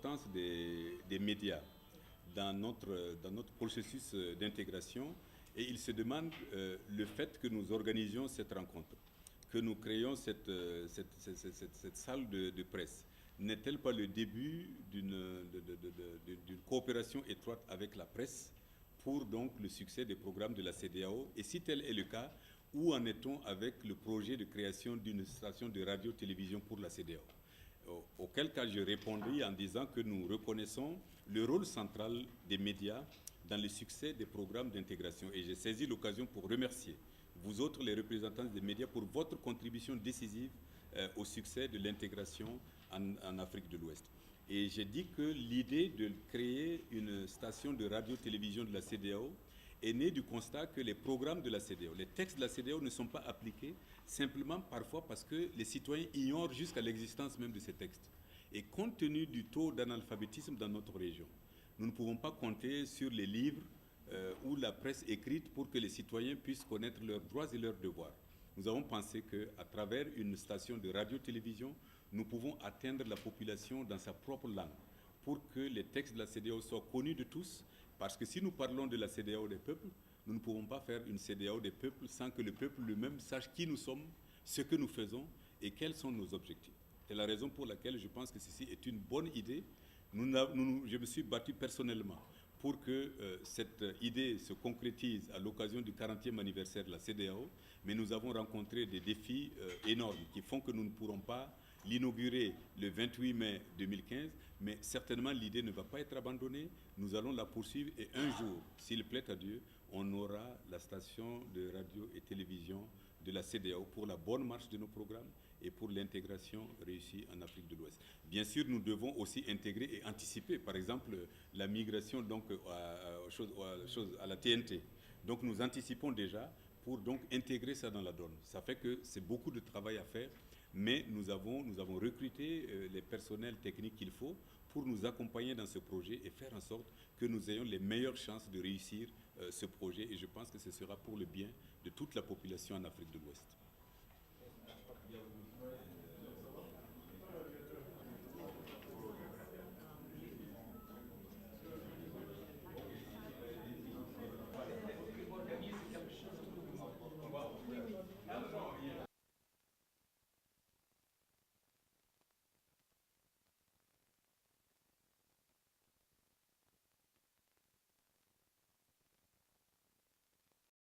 l'importance des médias dans notre processus d'intégration et il se demande le fait que nous organisions cette rencontre, que nous créions cette salle de presse. N'est-elle pas le début d'une coopération étroite avec la presse pour donc le succès des programmes de la CEDEAO? Et si tel est le cas, où en est-on avec le projet de création d'une station de radio-télévision pour la CEDEAO? Auquel cas je répondrai en disant que nous reconnaissons le rôle central des médias dans le succès des programmes d'intégration. Et j'ai saisi l'occasion pour remercier vous autres, les représentants des médias, pour votre contribution décisive au succès de l'intégration en Afrique de l'Ouest. Et j'ai dit que l'idée de créer une station de radio-télévision de la CEDEAO est née du constat que les programmes de la CEDEAO, les textes de la CEDEAO ne sont pas appliqués simplement parfois parce que les citoyens ignorent jusqu'à l'existence même de ces textes. Et compte tenu du taux d'analphabétisme dans notre région, nous ne pouvons pas compter sur les livres ou la presse écrite pour que les citoyens puissent connaître leurs droits et leurs devoirs. Nous avons pensé qu'à travers une station de radio-télévision, nous pouvons atteindre la population dans sa propre langue pour que les textes de la CEDEAO soient connus de tous. Parce que si nous parlons de la CEDEAO des peuples, nous ne pouvons pas faire une CEDEAO des peuples sans que le peuple lui-même sache qui nous sommes, ce que nous faisons et quels sont nos objectifs. C'est la raison pour laquelle je pense que ceci est une bonne idée. Je me suis battu personnellement pour que cette idée se concrétise à l'occasion du 40e anniversaire de la CEDEAO, mais nous avons rencontré des défis énormes qui font que nous ne pourrons pas l'inaugurer le 28 mai 2015, mais certainement l'idée ne va pas être abandonnée. Nous allons la poursuivre et un jour, s'il plaît à Dieu, on aura la station de radio et télévision de la CEDEAO pour la bonne marche de nos programmes et pour l'intégration réussie en Afrique de l'Ouest. Bien sûr, nous devons aussi intégrer et anticiper, par exemple, la migration donc, à la TNT. Donc nous anticipons déjà pour donc intégrer ça dans la donne. Ça fait que c'est beaucoup de travail à faire, mais nous avons recruté les personnels techniques qu'il faut pour nous accompagner dans ce projet et faire en sorte que nous ayons les meilleures chances de réussir ce projet. Et je pense que ce sera pour le bien de toute la population en Afrique de l'Ouest.